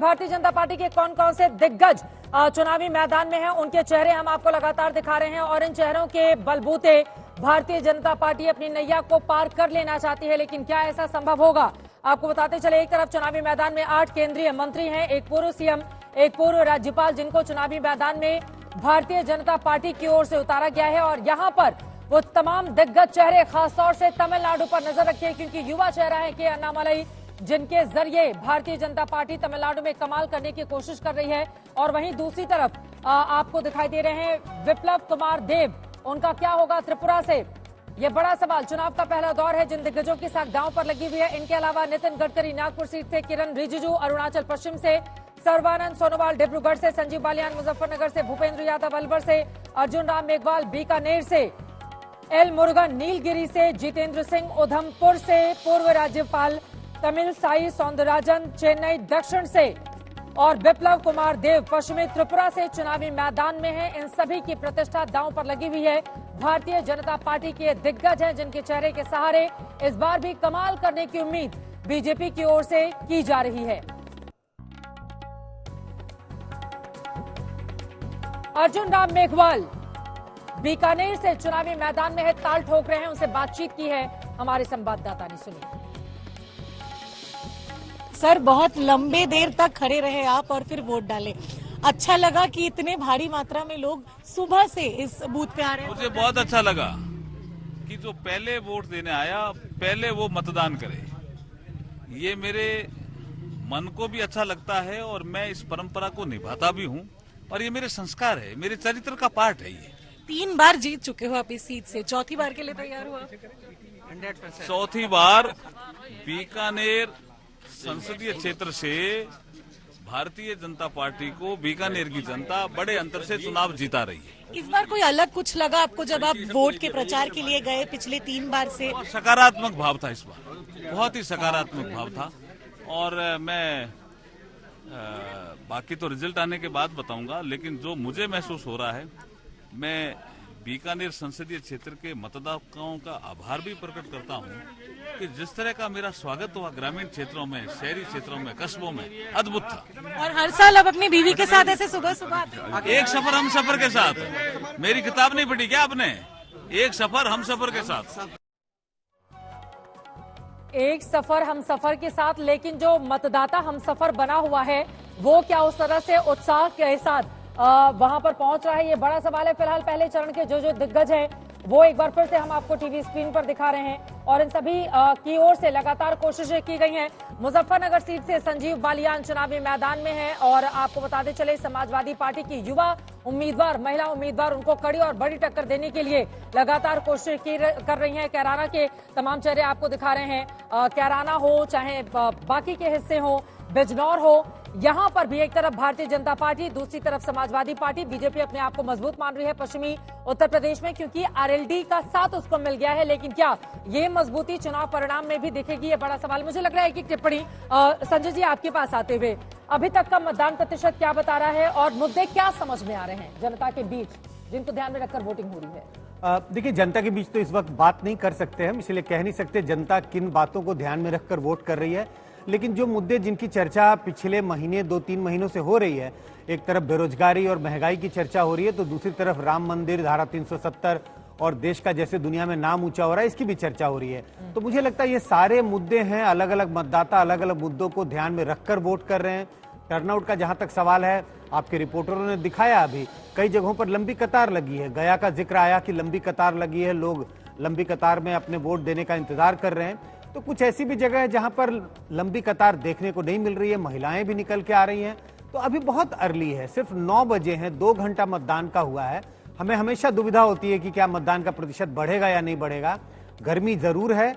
Bharatiya Janata party के कौन कौन से दिग्गज चुनावी मैदान में हैं, उनके चेहरे हम आपको लगातार दिखा रहे हैं और इन चेहरों के बलबूते भारतीय जनता पार्टी अपनी नैया को पार कर लेना चाहती है। लेकिन क्या ऐसा संभव होगा? आपको बताते चले, एक तरफ चुनावी मैदान में 8 केंद्रीय मंत्री हैं, एक पूर्व सीएम, एक पूर्व राज्यपाल, जिनको चुनावी मैदान में भारतीय जनता पार्टी की ओर से उतारा गया है। और यहाँ पर वो तमाम दिग्गज चेहरे, खासतौर से तमिलनाडु पर नजर रखिए, क्योंकि युवा चेहरा है के अन्नामलई, जिनके जरिए भारतीय जनता पार्टी तमिलनाडु में कमाल करने की कोशिश कर रही है। और वहीं दूसरी तरफ आपको दिखाई दे रहे हैं विप्लव कुमार देव, उनका क्या होगा त्रिपुरा से, ये बड़ा सवाल। चुनाव का पहला दौर है, जिन दिग्गजों की साख दांव पर लगी हुई है, इनके अलावा नितिन गडकरी नागपुर सीट से, किरण रिजिजू अरुणाचल पश्चिम से, सर्बानंद सोनोवाल डिब्रूगढ़ से, संजीव बालियान मुजफ्फरनगर से, भूपेंद्र यादव अलवर से, अर्जुन राम मेघवाल बीकानेर से, एल मुरुगन नीलगिरी से, जितेंद्र सिंह उधमपुर से, पूर्व राज्यपाल तमिल साई सौंदरराजन चेन्नई दक्षिण से और विप्लव कुमार देव पश्चिमी त्रिपुरा से चुनावी मैदान में हैं। इन सभी की प्रतिष्ठा दांव पर लगी हुई है। भारतीय जनता पार्टी के दिग्गज हैं, जिनके चेहरे के सहारे इस बार भी कमाल करने की उम्मीद बीजेपी की ओर से की जा रही है। अर्जुन राम मेघवाल बीकानेर से चुनावी मैदान में है, ताल ठोक रहे हैं, उनसे बातचीत की है हमारे संवाददाता ने, सुनिए। सर, बहुत लंबे देर तक खड़े रहे आप और फिर वोट डाले, अच्छा लगा कि इतने भारी मात्रा में लोग सुबह से इस बूथ पे आ रहे हैं? मुझे बहुत अच्छा लगा कि जो पहले वोट देने आया पहले वो मतदान करे। ये मेरे मन को भी अच्छा लगता है और मैं इस परंपरा को निभाता भी हूँ और ये मेरे संस्कार है, मेरे चरित्र का पार्ट है। ये 3 बार जीत चुके हो आप इस सीट से, चौथी बार के लिए तैयार हुआ? 100% चौथी बार बीकानेर संसदीय क्षेत्र से भारतीय जनता पार्टी को बीकानेर की जनता बड़े अंतर से चुनाव जीता रही है। इस बार कोई अलग कुछ लगा आपको जब आप वोट के प्रचार के लिए गए? पिछले 3 बार से सकारात्मक भाव था, इस बार बहुत ही सकारात्मक भाव था। और मैं बाकी तो रिजल्ट आने के बाद बताऊंगा, लेकिन जो मुझे महसूस हो रहा है, मैं बीकानेर संसदीय क्षेत्र के मतदाताओं का आभार भी प्रकट करता हूं कि जिस तरह का मेरा स्वागत हुआ ग्रामीण क्षेत्रों में, शहरी क्षेत्रों में, कस्बों में, अद्भुत था। और हर साल अब अपनी बीवी के साथ ऐसे सुबह सुबह एक सफर हम सफर के साथ, मेरी किताब नहीं पढ़ी क्या आपने? एक सफर हम सफर के साथ, एक सफर हम सफर के साथ। लेकिन जो मतदाता हम सफर बना हुआ है, वो क्या उस तरह से उत्साह के साथ वहां पर पहुंच रहा है, ये बड़ा सवाल है। फिलहाल पहले चरण के जो दिग्गज हैं, वो एक बार फिर से हम आपको टीवी स्क्रीन पर दिखा रहे हैं और इन सभी की ओर से लगातार कोशिशें की गई हैं। मुजफ्फरनगर सीट से संजीव बालियान चुनावी मैदान में हैं और आपको बताते चले, समाजवादी पार्टी की युवा उम्मीदवार, महिला उम्मीदवार, उनको कड़ी और बड़ी टक्कर देने के लिए लगातार कोशिश कर रही हैं। कैराना के तमाम चेहरे आपको दिखा रहे हैं, कैराना हो चाहे बाकी के हिस्से हो, बिजनौर हो, यहां पर भी एक तरफ भारतीय जनता पार्टी, दूसरी तरफ समाजवादी पार्टी, बीजेपी अपने आप को मजबूत मान रही है पश्चिमी उत्तर प्रदेश में, क्योंकि आरएलडी का साथ उसको मिल गया है। लेकिन क्या ये मजबूती चुनाव परिणाम में भी दिखेगी, ये बड़ा सवाल। मुझे लग रहा है कि टिप्पणी संजय जी आपके पास आते हुए, अभी तक का मतदान प्रतिशत क्या बता रहा है और मुद्दे क्या समझ में आ रहे हैं जनता के बीच, जिनको ध्यान में रखकर वोटिंग हो रही है? देखिए, जनता के बीच तो इस वक्त बात नहीं कर सकते हम, इसलिए कह नहीं सकते जनता किन बातों को ध्यान में रखकर वोट कर रही है। लेकिन जो मुद्दे जिनकी चर्चा पिछले महीने 2-3 महीनों से हो रही है, एक तरफ बेरोजगारी और महंगाई की चर्चा हो रही है, तो दूसरी तरफ राम मंदिर, धारा 370 और देश का जैसे दुनिया में नाम ऊंचा हो रहा है, इसकी भी चर्चा हो रही है। तो मुझे लगता है ये सारे मुद्दे हैं, अलग अलग मतदाता अलग अलग मुद्दों को ध्यान में रखकर वोट कर रहे हैं। टर्नआउट का जहां तक सवाल है, आपके रिपोर्टरों ने दिखाया, अभी कई जगहों पर लंबी कतार लगी है। गया का जिक्र आया कि लंबी कतार लगी है, लोग लंबी कतार में अपने वोट देने का इंतजार कर रहे हैं। तो कुछ ऐसी भी जगह है जहां पर लंबी कतार देखने को नहीं मिल रही है, महिलाएं भी निकल के आ रही हैं। तो अभी बहुत अर्ली है, सिर्फ 9 बजे हैं, 2 घंटा मतदान का हुआ है। हमें हमेशा दुविधा होती है कि क्या मतदान का प्रतिशत बढ़ेगा या नहीं बढ़ेगा। गर्मी जरूर है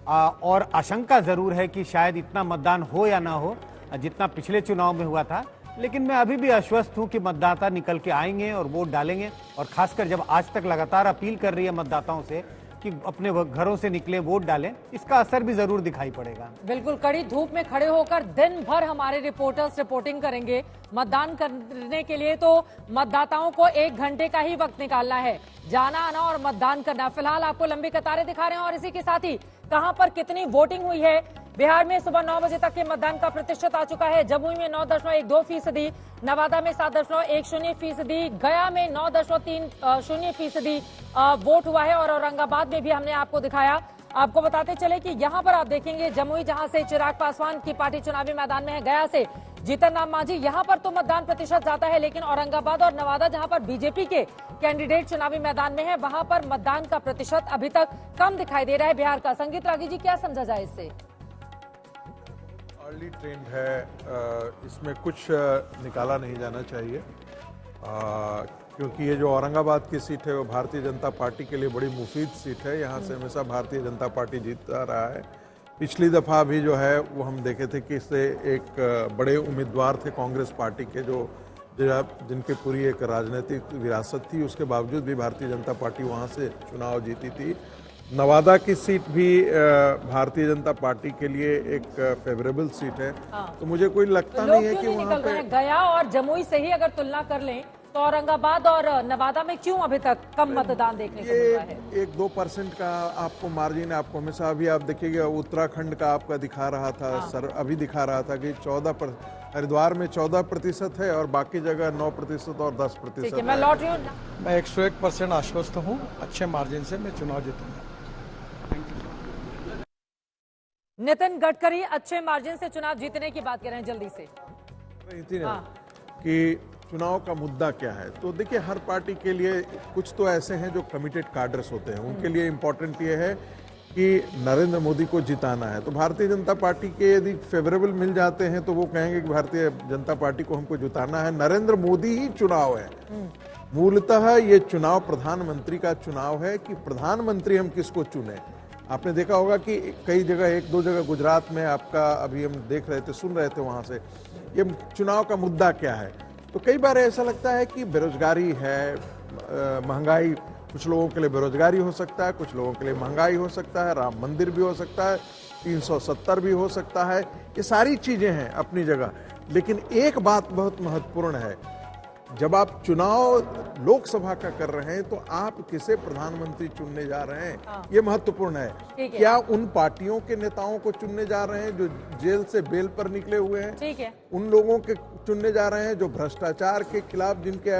और आशंका जरूर है कि शायद इतना मतदान हो या ना हो जितना पिछले चुनाव में हुआ था। लेकिन मैं अभी भी आश्वस्त हूं कि मतदाता निकल के आएंगे और वोट डालेंगे। और खासकर जब आज तक लगातार अपील कर रही है मतदाताओं से कि अपने घरों से निकले, वोट डालें, इसका असर भी जरूर दिखाई पड़ेगा। बिल्कुल, कड़ी धूप में खड़े होकर दिन भर हमारे रिपोर्टर्स रिपोर्टिंग करेंगे। मतदान करने के लिए तो मतदाताओं को 1 घंटे का ही वक्त निकालना है, जाना आना और मतदान करना। फिलहाल आपको लंबी कतारें दिखा रहे हैं और इसी के साथ ही कहां पर कितनी वोटिंग हुई है बिहार में सुबह 9 बजे तक के मतदान का प्रतिशत आ चुका है। जमुई में 9.12%, नवादा में 7.10%, गया में 9.30% वोट हुआ है और औरंगाबाद में भी हमने आपको दिखाया। आपको बताते चले कि यहां पर आप देखेंगे जमुई जहां से चिराग पासवान की पार्टी चुनावी मैदान में है, गया से जीतन राम मांझी, यहां पर तो मतदान प्रतिशत जाता है, लेकिन औरंगाबाद और नवादा जहां पर बीजेपी के कैंडिडेट चुनावी मैदान में है वहां पर मतदान का प्रतिशत अभी तक कम दिखाई दे रहा है बिहार का। संगीत रागी जी, क्या समझा जाए इससे? अर्ली ट्रेंड है, इसमें कुछ निकाला नहीं जाना चाहिए, क्योंकि ये जो औरंगाबाद की सीट है वो भारतीय जनता पार्टी के लिए बड़ी मुफीद सीट है। यहाँ से हमेशा भारतीय जनता पार्टी जीतता रहा है। पिछली दफा भी जो है वो हम देखे थे कि इससे एक बड़े उम्मीदवार थे कांग्रेस पार्टी के जो जिनकी पूरी एक राजनीतिक विरासत थी, उसके बावजूद भी भारतीय जनता पार्टी वहाँ से चुनाव जीती थी। नवादा की सीट भी भारतीय जनता पार्टी के लिए एक फेवरेबल सीट है। तो मुझे कोई लगता नहीं है कि वहाँ पे गया और जमुई से ही अगर तुलना कर लें तो औरंगाबाद और नवादा में क्यों अभी तक कम मतदान देखने को मिल रहा है? 1-2% का आपको मार्जिन है। आपको हमेशा अभी आप देखिएगा उत्तराखंड का आपका दिखा रहा था, अभी दिखा रहा था कि 14 हरिद्वार में 14% है और बाकी जगह 9% और 10%। मैं लौट रही हूँ। मैं 101% आश्वस्त हूँ, अच्छे मार्जिन से मैं चुनाव जीतूंगा। नितिन गडकरी अच्छे मार्जिन से चुनाव जीतने की बात कर रहे हैं, जल्दी से कि चुनाव का मुद्दा क्या है। तो देखिए, हर पार्टी के लिए कुछ तो ऐसे हैं जो कमिटेड कैडर्स होते हैं, उनके लिए इम्पोर्टेंट ये है कि नरेंद्र मोदी को जिताना है। तो भारतीय जनता पार्टी के यदि फेवरेबल मिल जाते हैं तो वो कहेंगे कि भारतीय जनता पार्टी को हमको जिताना है। नरेंद्र मोदी ही चुनाव है। मूलतः ये चुनाव प्रधानमंत्री का चुनाव है कि प्रधानमंत्री हम किसको चुने। आपने देखा होगा कि कई जगह, 1-2 जगह गुजरात में आपका अभी हम देख रहे थे, सुन रहे थे, वहां से ये चुनाव का मुद्दा क्या है। तो कई बार ऐसा लगता है कि बेरोजगारी है, महंगाई, कुछ लोगों के लिए बेरोजगारी हो सकता है, कुछ लोगों के लिए महंगाई हो सकता है, राम मंदिर भी हो सकता है, 370 भी हो सकता है, ये सारी चीजें हैं अपनी जगह। लेकिन एक बात बहुत महत्वपूर्ण है, जब आप चुनाव लोकसभा का कर रहे हैं तो आप किसे प्रधानमंत्री चुनने जा रहे हैं, ये महत्वपूर्ण है। क्या उन पार्टियों के नेताओं को चुनने जा रहे हैं जो जेल से बेल पर निकले हुए हैं? ठीक है। उन लोगों के चुनने जा रहे हैं जो भ्रष्टाचार के खिलाफ जिनके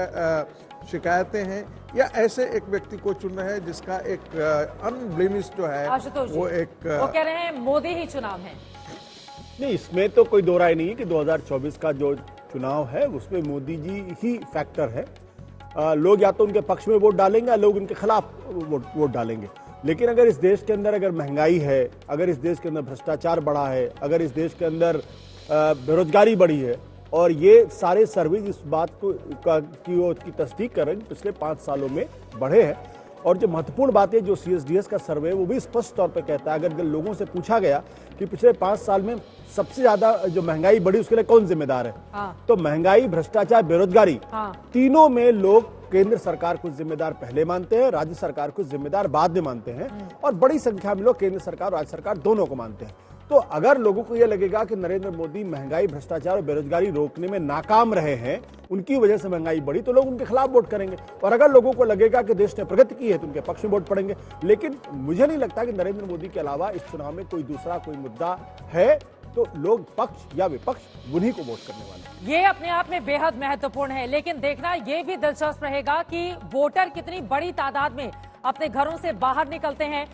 शिकायतें हैं, या ऐसे एक व्यक्ति को चुन रहे हैं जिसका एक अनब्लेमिश जो है वो कह रहे हैं मोदी ही चुनाव है? नहीं, इसमें तो कोई दो राय नहीं है कि 2024 का जो चुनाव है उसमें मोदी जी ही फैक्टर है। लोग या तो उनके पक्ष में वोट डालेंगे या लोग उनके खिलाफ वोट डालेंगे। लेकिन अगर इस देश के अंदर अगर महंगाई है, अगर इस देश के अंदर भ्रष्टाचार बढ़ा है, अगर इस देश के अंदर बेरोजगारी बढ़ी है, और ये सारे सर्वे इस बात को की तस्दीक कर रहे हैं पिछले 5 सालों में बढ़े हैं। और जो महत्वपूर्ण बात है, जो CSDS का सर्वे वो भी स्पष्ट तौर पे कहता है, अगर लोगों से पूछा गया कि पिछले 5 साल में सबसे ज्यादा जो महंगाई बढ़ी उसके लिए कौन जिम्मेदार है, तो महंगाई, भ्रष्टाचार, बेरोजगारी, तीनों में लोग केंद्र सरकार को जिम्मेदार पहले मानते हैं, राज्य सरकार को जिम्मेदार बाद में मानते हैं, और बड़ी संख्या में लोग केंद्र सरकार और राज्य सरकार दोनों को मानते हैं। तो अगर लोगों को यह लगेगा कि नरेंद्र मोदी महंगाई, भ्रष्टाचार और बेरोजगारी रोकने में नाकाम रहे हैं, उनकी वजह से महंगाई बढ़ी, तो लोग उनके खिलाफ वोट करेंगे। और अगर लोगों को लगेगा कि देश ने प्रगति की है तो उनके पक्ष में वोट पड़ेंगे। लेकिन मुझे नहीं लगता कि नरेंद्र मोदी के अलावा इस चुनाव में कोई दूसरा कोई मुद्दा है, तो लोग पक्ष या विपक्ष उन्हीं को वोट करने वाले। ये अपने आप में बेहद महत्वपूर्ण है, लेकिन देखना ये भी दिलचस्प रहेगा कि वोटर कितनी बड़ी तादाद में अपने घरों से बाहर निकलते हैं।